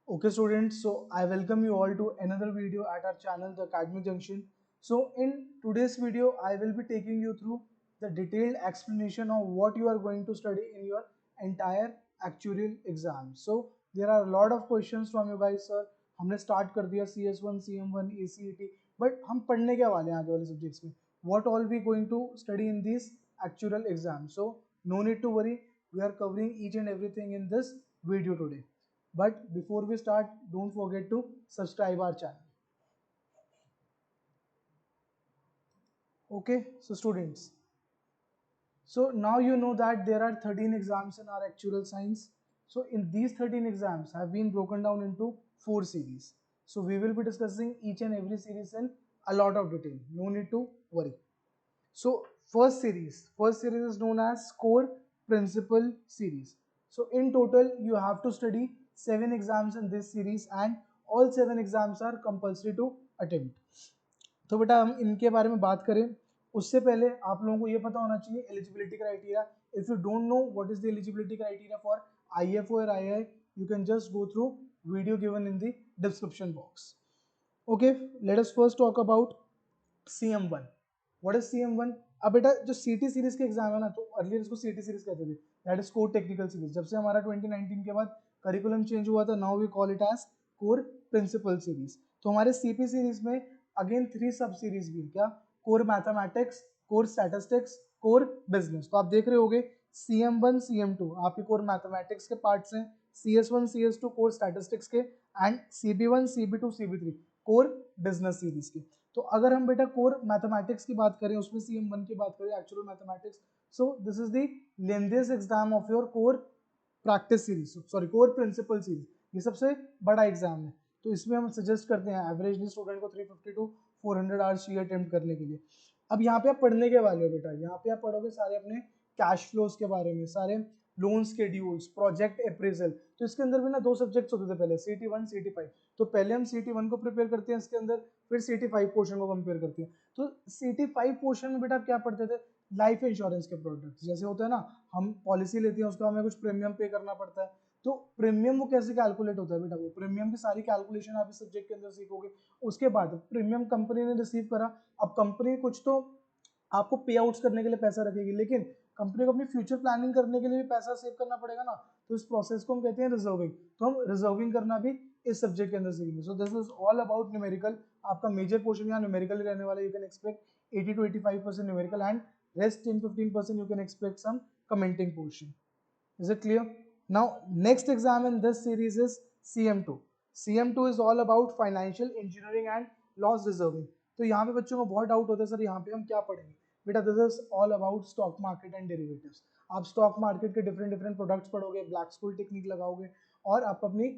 Okay students, so I welcome you all to another video at our channel, The Academic Junction. So in today's video, I will be taking you through the detailed explanation of what you are going to study in your entire actuarial exam. So there are a lot of questions from you guys, sir. हमने start कर दिया CS1, CM1, ACET, but हम पढ़ने क्या वाले हैं आगे वाले subjects में? What all we going to study in these actuarial exam? So no need to worry, we are covering each and everything in this video today. But before we start, don't forget to subscribe our channel. Okay, so students. So now you know that there are 13 exams in our actual science. So in these 13 exams have been broken down into 4 series. So we will be discussing each and every series in a lot of detail. No need to worry. So first series is known as core principal series. So in total you have to study 7 exams in this series and all 7 exams are compulsory to attempt. तो बेटा हम इनके बारे में बात करें उससे पहले आप लोगों को ये पता होना चाहिए eligibility criteria. If you don't know what is the eligibility criteria for IFO और II, you can just go through video given in the description box. Okay, let us first talk about CM1. What is CM1? अब बेटा जो CT series के exam है ना, तो earlier इसको CT series कहते थे, that is core technical series. जब से हमारा 2019 के बाद करिकुलम चेंज हुआ था, now we call it as core principle series. तो हमारे CP सीरीज में अगेन 3 सब सीरीज भी है. क्या? Core mathematics, core statistics, core business. तो आप देख रहे होगे CM1 CM2 आपके कोर मैथमेटिक्स के पार्ट्स हैं, CS1 CS2 कोर स्टैटिस्टिक्स के, and CB1 CB2 CB3 core business series के. तो अगर हम बेटा कोर मैथमेटिक्स की बात करें, उसमें CM1 की बात करें, actual mathematics, so this is the lengthiest exam of your core practice series, sorry core principle series. ये सबसे बड़ा एग्जाम है. तो इसमें हम सजेस्ट करते हैं एवरेजली स्टूडेंट को 350 टू 400 आवर्स चाहिए अटेम्प्ट करने के लिए. अब यहाँ पे आप पढ़ने के वाले हो बेटा, यहाँ पे आप पढ़ोगे सारे अपने कैश फ्लोज के बारे में, सारे लोन स्केड्यूल्स, प्रोजेक्ट अप्रेजल. तो इसके अंदर भी ना 2 सब्जेक्ट्स होते थे पहले, CT1 CT5. तो पहले हम CT1 को प्रिपेयर करते हैं इसके अंदर, फिर CT5 पोर्शन को कंपेयर करते हैं. तो CT5 पोर्शन में बेटा आप क्या पढ़ते थे? लाइफ इंश्योरेंस के प्रोडक्ट्स. जैसे होता है ना, हम पॉलिसी लेते हैं, उसका हमें कुछ प्रीमियम पे करना पड़ता है. तो प्रीमियम वो कैसे कैलकुलेट होता है बेटा? वो प्रीमियम की सारी कैलकुलेशन आप इस सब्जेक्ट के अंदर सीखोगे. उसके बाद प्रीमियम कंपनी ने रिसीव करा, अब कंपनी कुछ तो आपको पे आउट्स करने के लिए पैसा रखेगी, लेकिन कंपनी को अपनी फ्यूचर प्लानिंग करने के लिए भी पैसा सेव करना पड़ेगा ना. तो इस प्रोसेस को हम कहते हैं रिजर्विंग. तो हम रिजर्विंग करना भी इस सब्जेक्ट के अंदर सीखेंगे. So this is all about numerical. आपका मेजर पोर्शन यहाँ न्यूमेरिकल ही रहने वाला है. You can expect 80 to 85% numerical and rest 10-15% you can expect some commenting portion. Is it clear? Now next exam in this series is CM2. CM2 is all about financial engineering and loss reserving. तो यहाँ पे बच्चों को बहुत doubt होता है, sir यहाँ पे हम क्या पढ़ेंगे? बेटा this is all about stock market and derivatives. आप स्टॉक मार्केट के डिफरेंट डिफरेंट प्रोडक्ट्स पढ़ोगे, ब्लैक स्कूल टेक्निक लगाओगे, और आप अपनी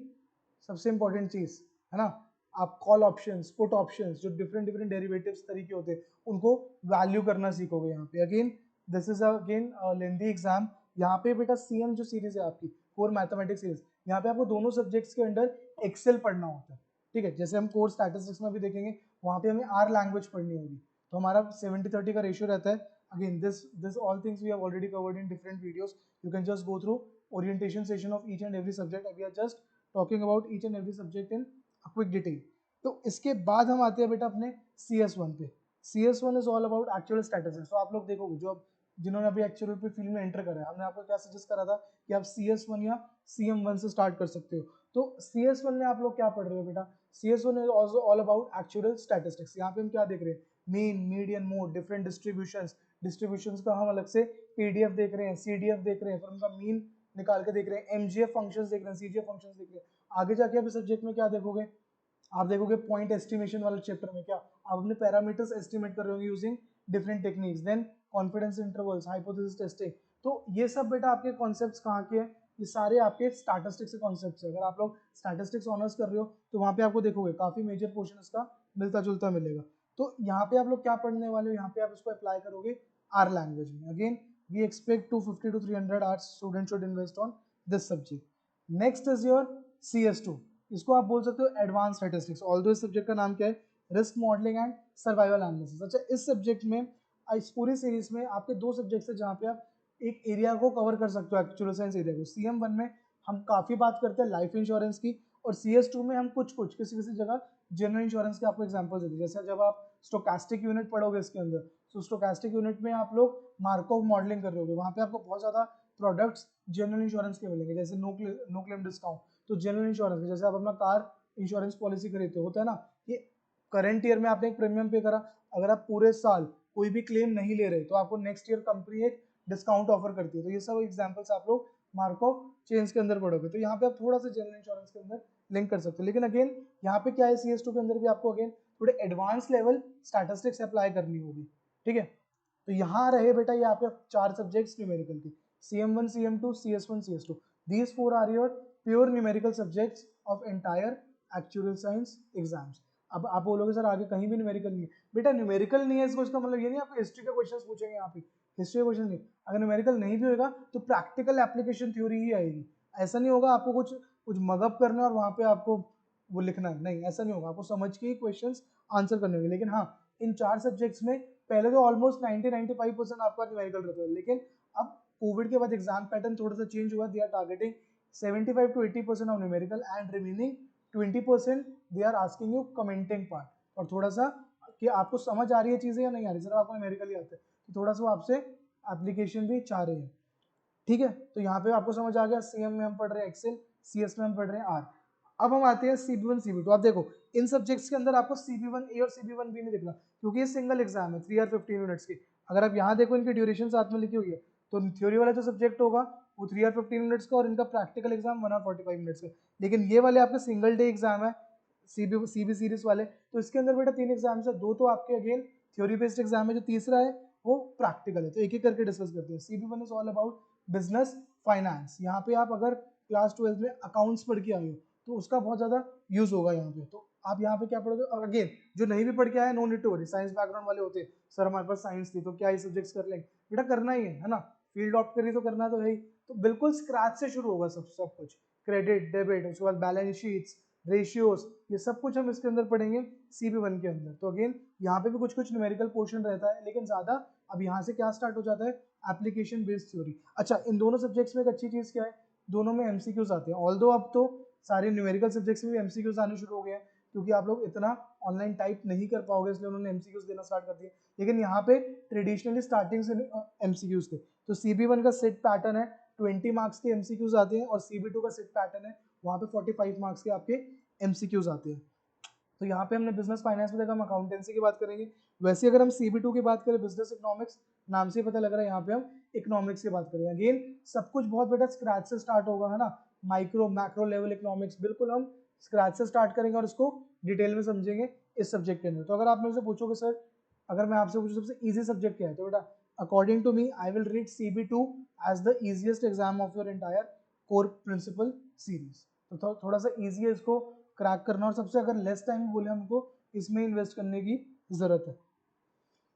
सबसे इंपॉर्टेंट चीज है ना, आप कॉल ऑप्शंस, पुट ऑप्शंस, जो डिफरेंट डिफरेंट डेरिवेटिव्स तरीके होते हैं, उनको वैल्यू करना सीखोगे यहाँ पे. Again this is again lengthy exam. यहाँ पे बेटा CM जो सीरीज है आपकी कोर मैथमेटिक्स सीरीज, यहाँ पे आपको दोनों सब्जेक्ट्स के अंडर एक्सेल पढ़ना होता है. ठीक है, जैसे हम कोर स्टैटिस्टिक्स में भी देखेंगे, वहाँ पे हमें R लैंग्वेज पढ़नी होगी. तो हमारा 70-30 का रेशियो रहता है. Again this all things we have already covered in different videos. You can just go through orientation session of each and every subject. We are just talking about each and every subject in quick detail. तो इसके बाद हम आते हैं बेटा अपने CS1 पे. CS1 is all about actual statistics. तो आप लोग देखोगे जो जिन्होंने अभी एक्चुअल पे फील्ड में एंटर करा है, हमने आपको क्या सजेस्ट करा था कि आप CS1 या CM1 से स्टार्ट कर सकते हो. तो CS1 में आप लोग क्या पढ़ रहे हो बेटा? CS1 is also all about actual statistics. यहाँ पे हम क्या देख रहे हैं? Mean, median, mode, different distributions का हम अलग से PDF देख रहे हैं, CDF देख रहे हैं, फिर उनका मीन निकाल के देख रहे हैं, MGF फंक्शंस देख रहे हैं, CGF फंक्शंस देख रहे हैं. आगे जाके आप इस सब्जेक्ट में क्या देखोगे? आप देखोगे पॉइंट एस्टिमेशन वाले चैप्टर में क्या आप अपने पैरामीटर्स एस्टिमेट कर रहे होंगे using different techniques. Then confidence intervals, hypothesis testing. तो ये सब बेटा आपके कॉन्सेप्ट्स कहाँ के हैं? ये सारे आपके स्टैटिस्टिक्स के कॉन्सेप्ट्स है. अगर आप लोग स्टैटिस्टिक्स ऑनर्स कर रहे हो तो वहाँ पे आपको देखोगे काफी मेजर पोर्शन इसका मिलता जुलता मिलेगा. तो यहाँ पे आप लोग क्या पढ़ने वाले हो? यहाँ पे आप इसको अप्लाई करोगे R लैंग्वेज में. Again we expect 250 to 300 hours student should invest on this subject. Next is your CS2. इसको आप बोल सकते हो एडवांस स्टैटिस्टिक्स. ऑल्दो इस सब्जेक्ट का नाम क्या है? Risk modelling and survival analysis. अच्छा, इस सब्जेक्ट में, इस पूरी सीरीज में आपके 2 सब्जेक्ट्स है जहाँ पे आप एक एरिया को कवर कर सकते हो, एक्चुअल साइंस एरिया को. CM1 में हम काफी बात करते हैं लाइफ इंश्योरेंस की, और CS2 में हम कुछ कुछ किसी किसी जगह जनरल इंश्योरेंस के आपको एग्जांपल देते हैं। जैसे जब आप स्टोकास्टिक यूनिट पढ़ोगे इसके अंदर, तो स्टोकास्टिक यूनिट में आप लोग मार्कओव मॉडलिंग कर रहे होगे, वहाँ पे आपको बहुत ज़्यादा प्रोडक्ट्स जनरल इंश्योरेंस के मिलेंगे, जैसे नो क्लेम डिस्काउंट। तो जनरल इंश्योरेंस में जैसे आप अपना कार इंश्योरेंस पॉलिसी खरीदते हो, होता है ना कि करंट ईयर में आपने एक प्रीमियम पे करा, अगर आप पूरे साल कोई भी क्लेम नहीं ले रहे तो आपको नेक्स्ट ईयर कंपनी एक डिस्काउंट ऑफर करती है। तो ये सब एग्जांपल्स आप लोग मार्कऑफ चेन्स के अंदर पढ़ोगे, तो यहाँ पे आप थोड़ा सा जनरल इंश्योरेंस के अंदर लिंक कर सकते हो। लेकिन अगेन यहाँ पे क्या है, CS2 के अंदर भी आपको अगेन थोड़े एडवांस लेवल स्टैटिस्टिक्स अप्लाई करनी होगी, ठीक है। तो यहाँ रहे बेटा ये आपके 4 सब्जेक्ट्स न्यूमेरिकल के, CM1 CM2 CS1 CS2, these 4 are your pure numerical subjects of entire actuarial science exams। अब आप बोलोगे सर आगे कहीं भी न्यूमेरिकल नहीं है, बेटा न्यूमेरिकल नहीं है इसको इसका मतलब ये नहीं आपको हिस्ट्री का क्वेश्चंस पूछेंगे यहाँ पे, हिस्ट्री का क्वेश्चन नहीं। अगर न्यूमेरिकल नहीं भी होगा तो प्रैक्टिकल एप्लीकेशन थ्योरी ही आएगी। ऐसा नहीं होगा आपको कुछ मगअप करना है और वहाँ पे आपको वो लिखना है, नहीं ऐसा नहीं होगा, आपको समझ के ही क्वेश्चंस आंसर करने होंगे। लेकिन हाँ, इन 4 सब्जेक्ट्स में पहले तो ऑलमोस्ट 90-95% आपका न्यूमेरिकल रहता है, लेकिन अब कोविड के बाद एग्जाम पैटर्न थोड़ा सा चेंज हुआ। They are targeting 75 to 80% of numerical and remaining 20% they are asking you commenting part, और थोड़ा सा कि आपको समझ आ रही है चीजें या नहीं आ रही, सिर्फ आपको न्यूमेरिकल ही आता है, तो थोड़ा सा वो आपसे एप्लीकेशन भी चाह रहे हैं, ठीक है। तो यहाँ पे आपको समझ आ गया, CM में हम पढ़ रहे हैं एक्सेल, CS में हम पढ़ रहे हैं R। अब हम आते हैं CB1 CB2। आप देखो इन सब्जेक्ट्स के अंदर आपको CB1A और CB1B नहीं दिखना, क्योंकि ये सिंगल एग्जाम है 3 और 15 मिनट्स की। अगर आप यहाँ देखो इनकी ड्यूरेशन साथ में लिखी हुई है, तो थ्योरी वाला जो सब्जेक्ट होगा वो 3 और 15 मिनट्स का, और इनका प्रैक्टिकल एग्जाम 1 और 45 मिनट्स का। लेकिन ये वाले आपके सिंगल डे एग्जाम है CB सीरीज वाले, तो इसके अंदर बेटा 3 एग्जाम है, 2 तो आपके अगेन थ्योरी बेस्ड एग्जाम है, जो तीसरा है वो प्रैक्टिकल है। तो एक एक करके डिस्कस करते हैं। CB1 is all about business finance. यहाँ पे आप अगर क्लास 12 में अकाउंट्स पढ़ के आए हो तो उसका बहुत ज्यादा यूज होगा यहाँ पे। तो आप यहाँ पे क्या पढ़ोगे, अगेन जो नहीं भी पढ़ के आए no need to worry, science background वाले होते हैं, सर हमारे पास साइंस थी तो क्या ये सब्जेक्ट्स कर लेंगे, बेटा करना ही है ना, फील्ड ऑप्ट करी तो करना तो है ही। तो बिल्कुल स्क्रैच से शुरू होगा सब कुछ, क्रेडिट डेबिट, उसके बाद बैलेंस शीट्स, रेशियोज, ये सब कुछ हम इसके अंदर पढ़ेंगे CB1 के अंदर। तो अगेन यहाँ पे भी कुछ कुछ न्यूमेरिकल पोर्शन रहता है, लेकिन ज्यादा अब यहाँ से क्या स्टार्ट हो जाता है, एप्लीकेशन बेस्ड थ्योरी। अच्छा, इन दोनों सब्जेक्ट्स में एक अच्छी चीज क्या है, दोनों में MCQs आते हैं। ऑल्दो अब तो सारे न्यूमेरिकल सब्जेक्ट्स में भी MCQs आने शुरू हो गए हैं, क्योंकि आप लोग इतना ऑनलाइन टाइप नहीं कर पाओगे, इसलिए उन्होंने MCQs देना स्टार्ट कर दिए। लेकिन यहाँ पे ट्रेडिशनली स्टार्टिंग से MCQs थे। तो CB1 का सेट पैटर्न है, 20 मार्क्स के MCQs आते हैं, और CB2 का सेट पैटर्न है, वहाँ पे 45 मार्क्स के आपके MCQs आते हैं। तो यहाँ पे हमने बिजनेस फाइनेंस में देखा, हम अकाउंटेंसी की बात करेंगे। वैसे अगर हम CB2 की बात करें, बिजनेस इकोनॉमिक्स, नाम से पता लग रहा है यहाँ पे हम इकोनॉमिक्स की बात करेंगे। अगेन सब कुछ बहुत बेटा स्क्रैच से स्टार्ट होगा, है ना, माइक्रो मैक्रो लेवल इकोनॉमिक्स बिल्कुल हम स्क्रैच से स्टार्ट करेंगे और इसको डिटेल में समझेंगे इस सब्जेक्ट के अंदर। तो अगर आप मेरे से पूछोगे सर, अगर मैं आपसे पूछूं सबसे इजी सब्जेक्ट क्या है, तो बेटा according to me I will read CB2 as the easiest exam of your entire core principle series. तो थोड़ा सा इजी है इसको क्रैक करना, और सबसे अगर लेस टाइम बोले हमको इसमें इन्वेस्ट करने की जरूरत है।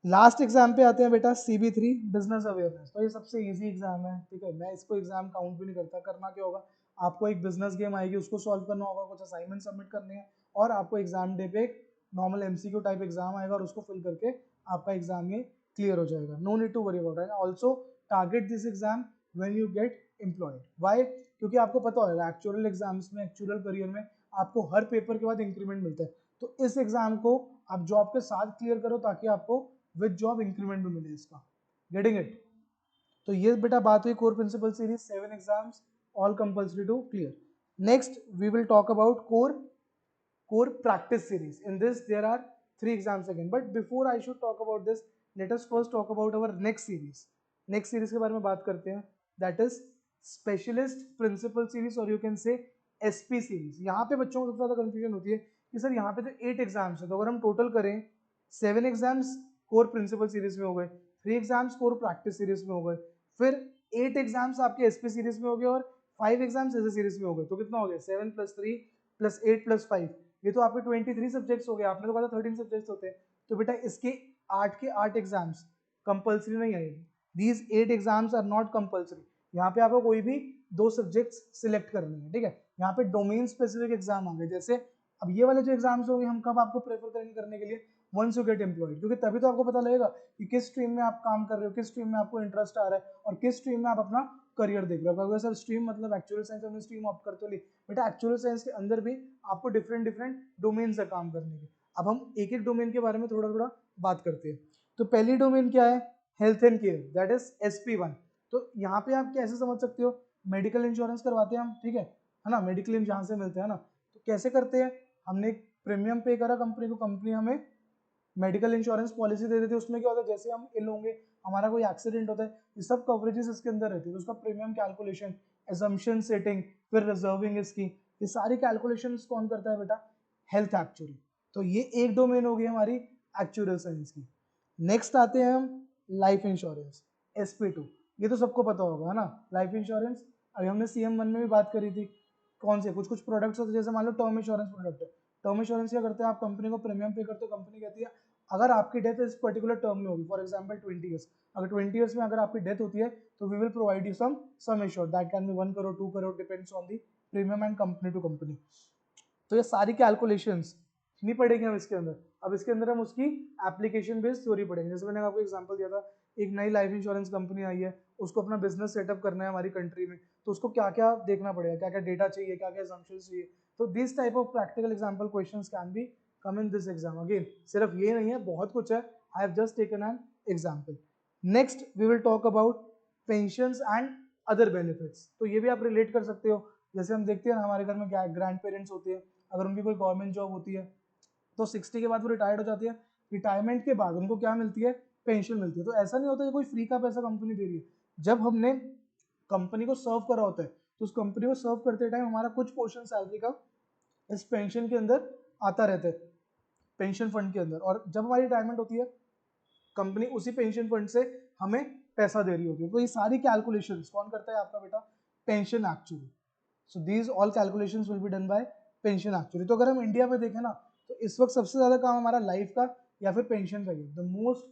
लास्ट एग्जाम पे आते हैं बेटा CB3 बिजनेस अवेयरनेस। तो ये सबसे इजी एग्जाम है, ठीक है, मैं इसको एग्जाम काउंट भी नहीं करता। करना क्या होगा, आपको एक बिजनेस गेम आएगी, उसको सॉल्व करना होगा, कुछ असाइनमेंट सबमिट करने हैं, और आपको एग्जाम डे पे एक नॉर्मल MCQ टाइप एग्जाम आएगा, और उसको फिल करके आपका एग्जाम ये क्लियर हो जाएगा। No need to worry about it. Also target this exam when you get employed. Why? क्योंकि आपको पता होगा एक्चुअल एग्जाम्स में, एक्चुअल करियर में आपको हर पेपर के बाद इंक्रीमेंट मिलता है। तो इस एग्जाम को आप जॉब के साथ क्लियर करो, ताकि आपको विद जॉब इंक्रीमेंट भी मिले इसका। Getting it? तो ये बेटा बात हुई core principle series, 7 exams, all compulsory to clear. Next we will talk about core practice series. In this there are 3 exams again, but before I should talk about this, let us first talk about our next series. Next series के बारे में बात करते हैं, that is specialist principle series, और you can say SP series. यहाँ पे बच्चों को सबसे ज्यादा कंफ्यूजन होती है कि सर यहाँ पे तो 8 एग्जाम्स है, तो अगर हम टोटल करें 7 एग्जाम्स कोर प्रिंसिपल सीरीज में हो गए, 3 एग्जाम्स कोर प्रैक्टिस सीरीज में हो गए, फिर 8 एग्जाम्स आपके SP सीरीज में हो गए, और 5 एग्जाम्स ऐसे सीरीज में हो गए। तो कितना हो गया, 7 + 3 + 8 + 5, ये तो आपके 23 सब्जेक्ट्स हो गए। आपने तो कहा था 13 सब्जेक्ट्स होते हैं, तो बेटा इसके 8 के 8 एग्जाम्स कंपल्सरी नहीं आएगी। These 8 exams are not compulsory. यहाँ पे आपको कोई भी 2 सब्जेक्ट्स सिलेक्ट करनी है, ठीक है। यहाँ पे डोमेन स्पेसिफिक एग्जाम आ गए, जैसे अब ये वाले जो एग्जाम्स होंगे हम कब आपको प्रेफर करेंगे करने के लिए, वंस यू गेट एम्प्लॉयड, क्योंकि तभी तो आपको पता लगेगा कि किस स्ट्रीम में आप काम कर रहे हो, किस स्ट्रीम में आपको इंटरेस्ट आ रहा है, और किस स्ट्रीम में आप अपना करियर देख रहे हो। अगर सर स्ट्रीम मतलब एक्चुअल साइंस हमने स्ट्रीम ऑप्ट करते हो, बेटा एक्चुअल साइंस के अंदर भी आपको डिफरेंट डिफरेंट डोमेन से काम करने के। अब हम एक एक डोमेन के बारे में थोड़ा थोड़ा बात करते हैं। तो पहली डोमेन क्या है, health and care, that is SP1। तो यहाँ पे आप कैसे समझ सकते हो, मेडिकल इंश्योरेंस करवाते हैं हम, ठीक है ना, मेडिक्लेम जहाँ से मिलते हैं ना, तो कैसे करते हैं, हमने एक प्रीमियम पे करा कंपनी को, कंपनी हमें मेडिकल इंश्योरेंस पॉलिसी दे देती है। उसमें क्या होता है, जैसे हम इल होंगे, हमारा कोई एक्सीडेंट होता है, ये सब कवरेजेस इसके अंदर रहती है। तो उसका प्रीमियम कैलकुलेशन, एजम्पशन सेटिंग, फिर रिजर्विंग इसकी, ये सारी कैलकुलेशन कौन करता है बेटा, हेल्थ एक्चुअरी। तो ये एक डोमेन हो गई हमारी एक्चुअल साइंस की। नेक्स्ट आते हैं हम लाइफ इंश्योरेंस, SP2। ये तो सबको पता होगा है ना, लाइफ इंश्योरेंस। अभी हमने CM1 में भी बात करी थी, कौन से कुछ कुछ प्रोडक्ट्स होते हैं, जैसे मान लो टर्म इंश्योरेंस प्रोडक्ट है। टर्म इंश्योरेंस क्या करते हैं, आप कंपनी को प्रीमियम पे करते हो, कंपनी कहती है अगर आपकी डेथ इस पर्टिकुलर टर्म में होगी, फॉर एग्जांपल 20 ईयर्स, अगर 20 ईयर्स में अगर आपकी डेथ होती है तो we will provide you some assured that can be 1 crore 2 crore, depends on the premium and company to company. तो ये सारी कैलकुलेशंस नहीं पड़ेगी हम इसके अंदर। अब इसके अंदर हम उसकी एप्लीकेशन बेस्ड थ्योरी पढ़ेंगे। जैसे मैंने आपको एग्जांपल दिया था, एक नई लाइफ इंश्योरेंस कंपनी आई है, उसको अपना बिजनेस सेटअप करना है हमारी कंट्री में, तो उसको क्या क्या देखना पड़ेगा, क्या क्या डेटा चाहिए, क्या क्या assumptions चाहिए। तो this type of practical example questions can be come in this exam. अगेन सिर्फ ये नहीं है, बहुत कुछ है, I have just taken an example. Next we will talk about pensions and other benefits. तो ये भी आप रिलेट कर सकते हो, जैसे हम देखते हैं ना हमारे घर में ग्रैंड पेरेंट्स होते हैं, अगर उनकी कोई गवर्नमेंट जॉब होती है तो 60 के बाद वो रिटायर्ड हो जाती है, रिटायरमेंट के बाद उनको क्या मिलती है, पेंशन मिलती है। तो ऐसा नहीं होता कि कोई फ्री का पैसा कंपनी दे रही है, जब हमने कंपनी को सर्व करा होता है तो उस कंपनी को सर्व करते टाइम हमारा कुछ पोर्शन सैलरी का इस पेंशन के अंदर आता रहता है, पेंशन फंड के अंदर, और जब हमारी रिटायरमेंट होती है कंपनी उसी पेंशन फंड से हमें पैसा दे रही होती है। तो ये सारी कैलकुलेशंस कौन करता है, आपका बेटा pension actually. So these all calculations will be done by pension actually. तो अगर हम इंडिया में देखें ना, तो इस वक्त सबसे ज्यादा काम हमारा लाइफ का या फिर पेंशन का ही, द मोस्ट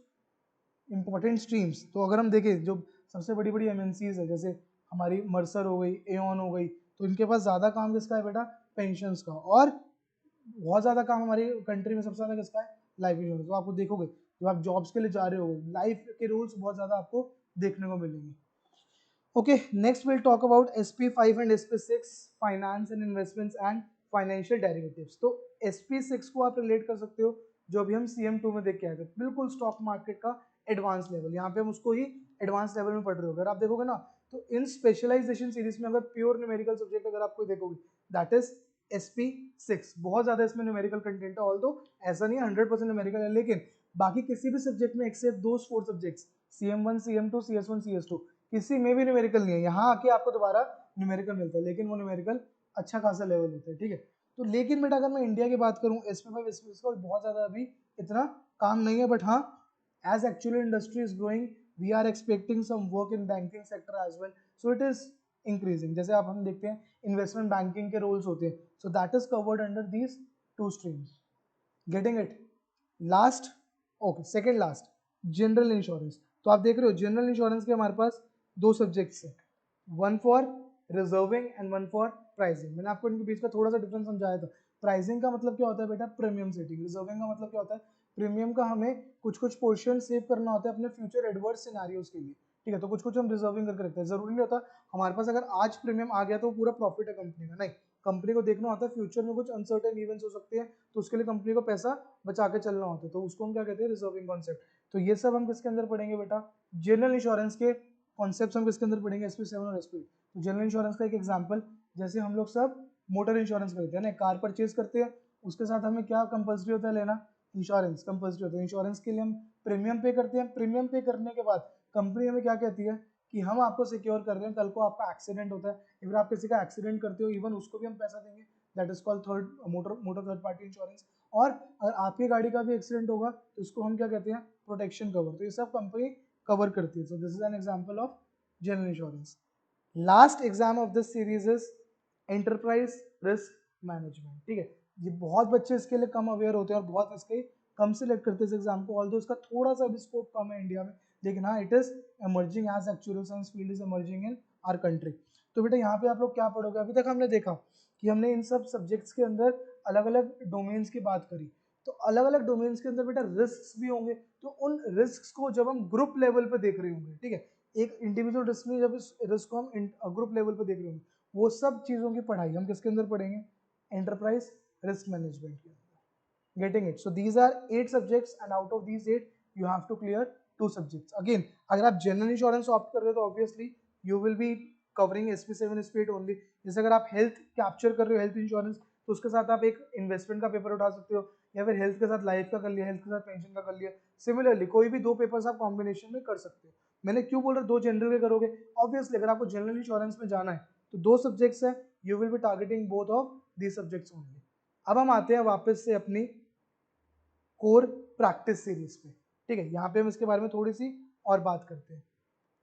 इंपॉर्टेंट स्ट्रीम्स। तो अगर हम देखें जो सबसे बड़ी बड़ी MNCs है, जैसे हमारी मर्सर हो गई, एऑन हो गई, तो इनके पास ज्यादा काम किसका है बेटा, पेंशंस का। और बहुत ज्यादा काम हमारी कंट्री में सबसे ज्यादा किसका है, लाइफ इंश्योरेंस। तो आपको देखोगे जब आप जॉब्स के लिए जा रहे हो, लाइफ के रूल्स बहुत ज्यादा आपको देखने को मिलेंगे। Okay, next will talk about SP5 and SP6, finance and investments and financial derivatives. तो SP6 को आप रिलेट कर सकते हो जो अभी हम CM2 में देख के आए थे, बिल्कुल स्टॉक मार्केट का एडवांस लेवल, यहाँ पे हम उसको ही एडवांस लेवल में पढ़ रहे हो। अगर आप देखोगे ना, तो इन स्पेशलाइजेशन सीरीज में अगर प्योर न्यूमेरिकल सब्जेक्ट अगर आप कोई देखोगे, दैट इज SP6। बहुत ज्यादा इसमें न्यूमेरिकल कंटेंट है, ऑल्दो ऐसा नहीं है 100% न्यूमेरिकल है, लेकिन बाकी किसी भी सब्जेक्ट में एक्सेप्ट दोस 4 subjects, CM1 CM2 CS1 CS2, किसी में भी न्यूमेरिकल नहीं है। यहाँ आके आपको दोबारा न्यूमेरिकल मिलता है, लेकिन वो न्यूमेरिकल अच्छा खासा लेवल होता है, ठीक है। तो लेकिन बेटा अगर मैं इंडिया की बात करूँ, SP5 SP6 का बहुत ज्यादा अभी इतना काम नहीं है, बट हाँ as actually industry is growing, we are expecting some work in banking sector as well, so it is increasing। जैसे आप हम देखते हैं इन्वेस्टमेंट बैंकिंग के रोल्स होते हैं, so that is covered under these two streams, getting it। Last, okay second last, general insurance. तो आप देख रहे हो जनरल इंश्योरेंस के हमारे पास दो सब्जेक्ट्स हैं, one for reserving and one for pricing. मैंने आपको इनके बीच का थोड़ा सा डिफरेंस समझाया था। प्राइसिंग का मतलब क्या होता है बेटा, प्रीमियम सेटिंग। रिजर्विंग का मतलब क्या होता है, प्रीमियम का हमें कुछ कुछ पोर्शन सेव करना होता है अपने फ्यूचर एडवर्स सिनेरियोज के लिए, ठीक है। तो कुछ कुछ हम रिजर्विंग करके रखते हैं। जरूरी नहीं होता हमारे पास अगर आज प्रीमियम आ गया तो पूरा प्रॉफिट है कंपनी का, नहीं, कंपनी को देखना होता है फ्यूचर में कुछ अनसर्टेन इवेंट्स हो सकते हैं, तो उसके लिए कंपनी को पैसा बचा के चलना होता है, तो उसको हम क्या कहते हैं, रिजर्विंग कॉन्सेप्ट। तो ये सब हम किसके अंदर पढ़ेंगे बेटा, जनरल इंश्योरेंस के कॉन्सेप्ट हम किसके अंदर पढ़ेंगे, SP7 और SP। तो जनरल इंश्योरेंस का एक एग्जांपल, जैसे हम लोग सब मोटर इंश्योरेंस करते हैं ना, कार परचेज करते हैं, उसके साथ हमें क्या कंपल्सरी होता है लेना, इंश्योरेंस कंपल्सरी होता है। इंश्योरेंस के लिए हम प्रीमियम पे करते हैं, प्रीमियम पे करने के बाद कंपनी हमें क्या कहती है कि हम आपको सिक्योर कर रहे हैं, कल को आपका एक्सीडेंट होता है या फिर आप किसी का एक्सीडेंट करते हो, इवन उसको भी हम पैसा देंगे, that is called motor third party insurance. और अगर आपकी गाड़ी का भी एक्सीडेंट होगा तो इसको हम क्या कहते हैं, प्रोटेक्शन कवर। तो ये सब कंपनी कवर करती है। So this is an example of general insurance. Last exam of this series is enterprise risk management, ठीक है। ये बहुत बच्चे इसके लिए कम अवेयर होते हैं और बहुत इसके कम सिलेक्ट करते हैं इस एग्जाम को, ऑल्दो इसका थोड़ा सा भी स्कोप कम है इंडिया में, लेकिन हाँ it is emerging as actuarial science field is emerging in our country। तो बेटा यहाँ पे आप लोग क्या पढ़ोगे, अभी तक हमने देखा कि हमने इन सब सब्जेक्ट्स के अंदर अलग अलग डोमेन्स की बात करी। तो अलग अलग डोमेन्स के अंदर बेटा रिस्क भी होंगे, तो उन रिस्क को जब हम ग्रुप लेवल पे देख रहे होंगे, ठीक है, एक इंडिविजुअल रिस्क में जब इस रिस्क को हम ग्रुप लेवल पे देख रहे होंगे, वो सब चीज़ों की पढ़ाई हम किसके अंदर पढ़ेंगे, एंटरप्राइज रिस्क मैनेजमेंट के अंदर। Getting it? So these are 8 subjects and out of these 8 you have to clear 2 subjects. Again अगर आप जनरल इंश्योरेंस ऑप्ट कर रहे हो तो obviously you will be covering SP7 SP8 only. जैसे अगर आप हेल्थ कैप्चर कर रहे हो, हेल्थ इंश्योरेंस, तो उसके साथ आप एक इन्वेस्टमेंट का पेपर उठा सकते हो, या फिर हेल्थ के साथ लाइफ का कर लिया, हेल्थ के साथ पेंशन का कर लिया। सिमिलरली कोई भी 2 पेपर्स आप कॉम्बिनेशन में कर सकते हो। मैंने क्यों बोल रहा 2 जनरल के करोगे, ऑब्वियसली अगर आपको जनरल इंश्योरेंस में जाना है तो 2 सब्जेक्ट्स है, you will B targeting both of these subjects only. अब हम आते हैं वापस से अपनी कोर प्रैक्टिस सीरीज पे। ठीक है, यहाँ पे हम इसके बारे में थोड़ी सी और बात करते हैं।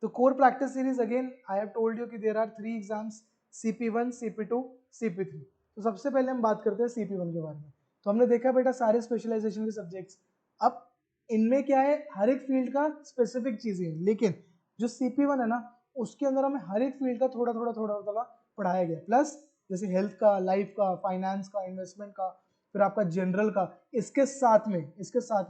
तो core practice series, again I have told you कि there are 3 exams, CP1, CP2, CP3। तो सबसे पहले हम बात करते हैं CP1 के बारे में। तो हमने देखा बेटा सारे स्पेशलाइजेशन के सब्जेक्ट्स। अब इनमें क्या है, हर एक फील्ड का स्पेसिफिक चीजें हैं, लेकिन जो CP1 है ना, उसके अंदर हमें हर एक फील्ड का थोड़ा थोड़ा थोड़ा थोड़ा पढ़ाया गया। प्लस जैसे हेल्थ का, लाइफ का, फाइनेंस का, इन्वेस्टमेंट का, फिर आपका जनरल का, इसके साथ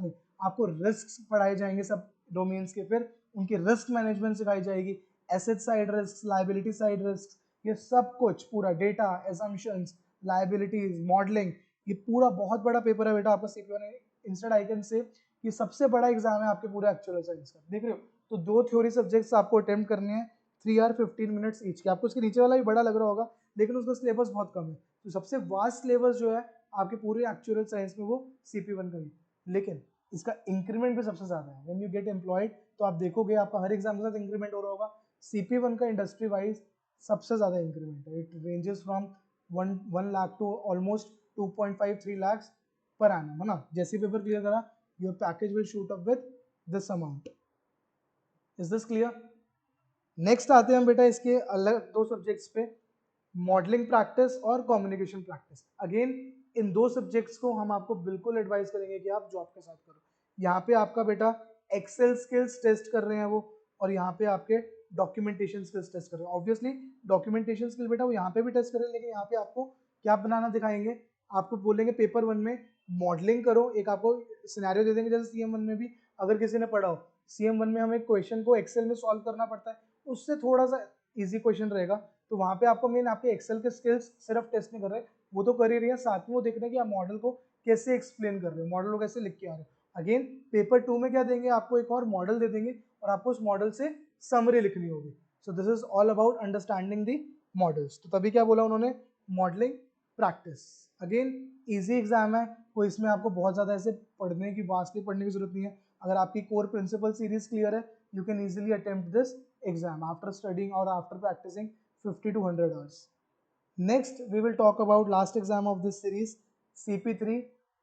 में आपको रिस्क पढ़ाए जाएंगे सब डोमेन्स के, फिर उनकी रिस्क मैनेजमेंट सिखाई जाएगी, asset side risk, liability side risk, ये सब कुछ पूरा डेटा, एजम्पशंस, लाइबिलिटीज, मॉडलिंग, ये पूरा बहुत बड़ा पेपर है बेटा आपका CP1। Instead I can say ये सबसे बड़ा एग्जाम है आपके पूरे एक्चुअल साइंस का। देख रहे हो, तो 2 थ्योरी सब्जेक्ट्स आपको अटेम्प्ट करने हैं, 3 आवर 15 मिनट्स ईच के। आपको उसके नीचे वाला भी बड़ा लग रहा होगा, लेकिन उसका सिलेबस बहुत कम है। तो सबसे वास्ट सिलेबस जो है आपके पूरे एक्चुअल साइंस में वो CP1 का ही, लेकिन इसका इंक्रीमेंट भी सबसे ज्यादा है। व्हेन यू गेट एम्प्लॉयड तो आप देखोगे आपका हर एग्जाम के साथ इंक्रीमेंट हो रहा होगा। CP1 का इंडस्ट्री वाइज सबसे ज्यादा इंक्रीमेंट है। It ranges from 1 lakh to almost 2.5-3 lakh per annum, है ना। जैसे पेपर क्लियर करा, your package will shoot up with this amount. Is this clear? Next आते हैं हम बेटा इसके अलग 2 सब्जेक्ट्स पे, मॉडलिंग प्रैक्टिस और कम्युनिकेशन प्रैक्टिस। अगेन इन 2 सब्जेक्ट्स को हम आपको बिल्कुल एडवाइस करेंगे कि आप जॉब के साथ करो। यहाँ पे आपका बेटा एक्सेल स्किल्स टेस्ट कर रहे हैं वो, और यहाँ पे आपके डॉक्यूमेंटेशन स्किल्स टेस्ट कर रहे हैं। ऑब्वियसली डॉक्यूमेंटेशन स्किल बेटा वो यहाँ पे भी टेस्ट कर रहे हैं, लेकिन यहाँ पे आपको क्या बनाना दिखाएंगे, आपको बोलेंगे पेपर 1 में मॉडलिंग करो। एक आपको सिनेरियो दे देंगे, जैसे CM1 में भी अगर किसी ने पढ़ा हो, CM1 में हमें क्वेश्चन को एक्सेल में सॉल्व करना पड़ता है, उससे थोड़ा सा इजी क्वेश्चन रहेगा। तो वहां पे आपको मेन आपके एक्सेल के स्किल्स सिर्फ टेस्ट नहीं कर रहे, वो तो कर ही रही है, साथ में वो देख रहे हैं कि आप मॉडल को कैसे एक्सप्लेन कर रहे हो, मॉडल को कैसे लिख के आ रहे हो। अगेन पेपर 2 में क्या देंगे, आपको एक और मॉडल दे देंगे और आपको उस मॉडल से समरी लिखनी होगी। So this is all about understanding the models. तो तभी क्या बोला उन्होंने, modelling practice. Again easy exam है, कोई इसमें आपको बहुत ज्यादा ऐसे पढ़ने की वास्ते पढ़ने की जरूरत नहीं है। अगर आपकी कोर प्रिंसिपल सीरीज क्लियर है, you can easily attempt this exam after studying or after practicing 50 to 100 hours. Next, we will talk about last exam of this series, CP3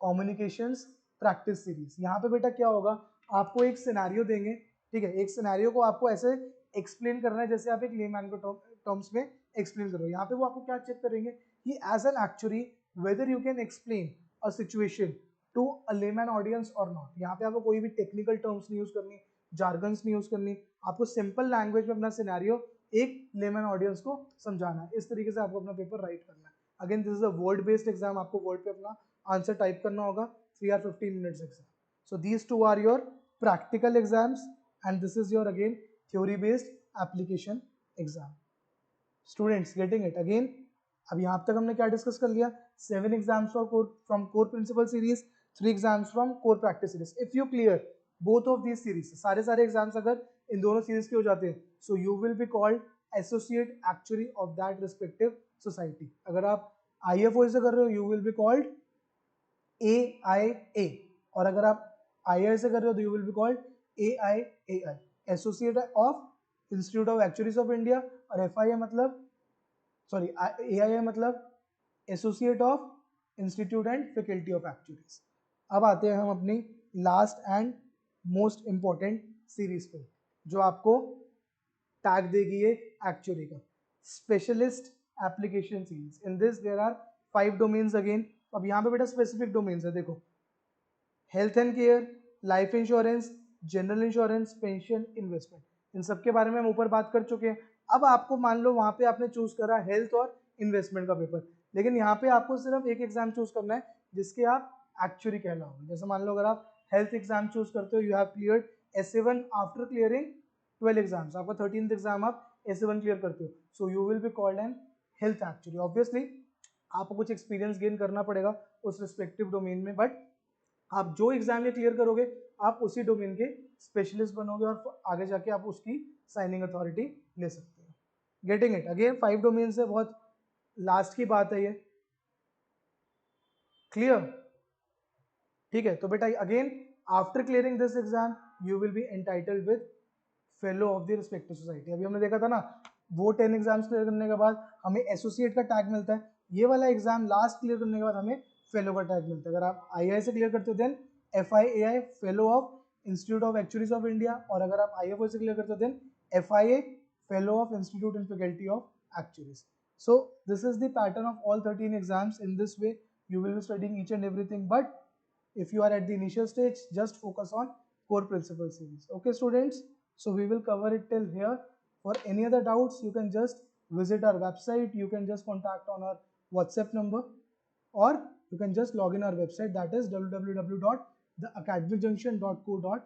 Communications Practice Series. यहाँ पे बेटा क्या होगा, आपको एक scenario देंगे, ठीक है, एक सिनेरियो को आपको ऐसे एक्सप्लेन करना है जैसे आप एक लेमैन को टर्म्स में एक्सप्लेन करो। यहाँ पे वो आपको क्या चेक करेंगे कि as an actually whether you can explain a situation to a layman audience और नॉट। यहाँ पे आपको कोई भी टेक्निकल टर्म्स नहीं यूज करनी, जार्गन्स नहीं यूज करनी, आपको सिंपल लैंग्वेज में अपना सिनेरियो एक लेमैन ऑडियंस को समझाना है। इस तरीके से आपको अपना पेपर राइट करना है। Again this is a word based exam, आपको वर्ड पे अपना आंसर टाइप करना होगा। 3 hour 15 minutes exam. So these 2 are your practical exams and this is your again theory based application exam. Students getting it? Again अब यहाँ तक हमने क्या डिस्कस कर लिया, 7 exams from core principle series, 3 exams from core practice series. If you clear both of these series, सारे exams अगर इन दोनों सीरीज के हो जाते हैं, so you will be called associate actuary of that respective society. अगर आप IFO से कर रहे हो, you will be called AIA, और अगर आप IIA से कर रहे हो तो you will be called AIAI, Associate of Institute of Actuaries of India, और FIA मतलब सॉरी AIA मतलब Associate of Institute and Faculty of Actuaries. अब आते हैं हम अपनी last and most important series पे, जो आपको टैग देगी ये एक्चुअली का, specialist application series. In this there are 5 domains again. अब यहाँ पे बेटा स्पेसिफिक डोमेन्स है, देखो health and care, life insurance, general insurance, pension, investment, इन सब के बारे में हम ऊपर बात कर चुके हैं। अब आपको मान लो वहां पे आपने चूज करा हेल्थ और इन्वेस्टमेंट का पेपर, लेकिन यहाँ पे आपको सिर्फ एक एग्जाम चूज करना है जिसके आप एक्चुअली कहलाओगे। जैसे मान लो अगर आप हेल्थ एग्जाम चूज करते हो, you have cleared SA1 after clearing 12 exams, आपका 13th एग्जाम आप S1 क्लियर करते हो, so you will be called an health actually. Obviously आपको कुछ एक्सपीरियंस गेन करना पड़ेगा उस रिस्पेक्टिव डोमेन में, बट आप जो एग्जाम ये क्लियर करोगे आप उसी डोमेन के स्पेशलिस्ट बनोगे और आगे जाके आप उसकी साइनिंग अथॉरिटी ले सकते हो। Getting it? अगेन 5 डोमेन से बहुत लास्ट की बात है ये, क्लियर? ठीक है, तो बेटा again after clearing this exam you will B entitled with fellow of the respective society. अभी हमने देखा था ना, वो 10 एग्जाम्स क्लियर करने के बाद हमें एसोसिएट का टैग मिलता है, ये वाला एग्जाम लास्ट क्लियर करने के बाद हमें फेलो का टैग मिलता है। अगर आप आई से क्लियर करते हो देन FIAI Fellow of Institute of Actuaries of India, और अगर आप IFO से क्लियर करते हो देन FIA Fellow of Institute and Faculty of Actuaries. So this is the pattern of all 13 exams. In this way you will be studying each and everything, but if you are at the initial stage, just focus on core principle series. Okay students, so we will cover it till here. For any other doubts you can just visit our website, you can just contact on our WhatsApp number, or you can just log in our website, that is www.theacademicjunction.co.in.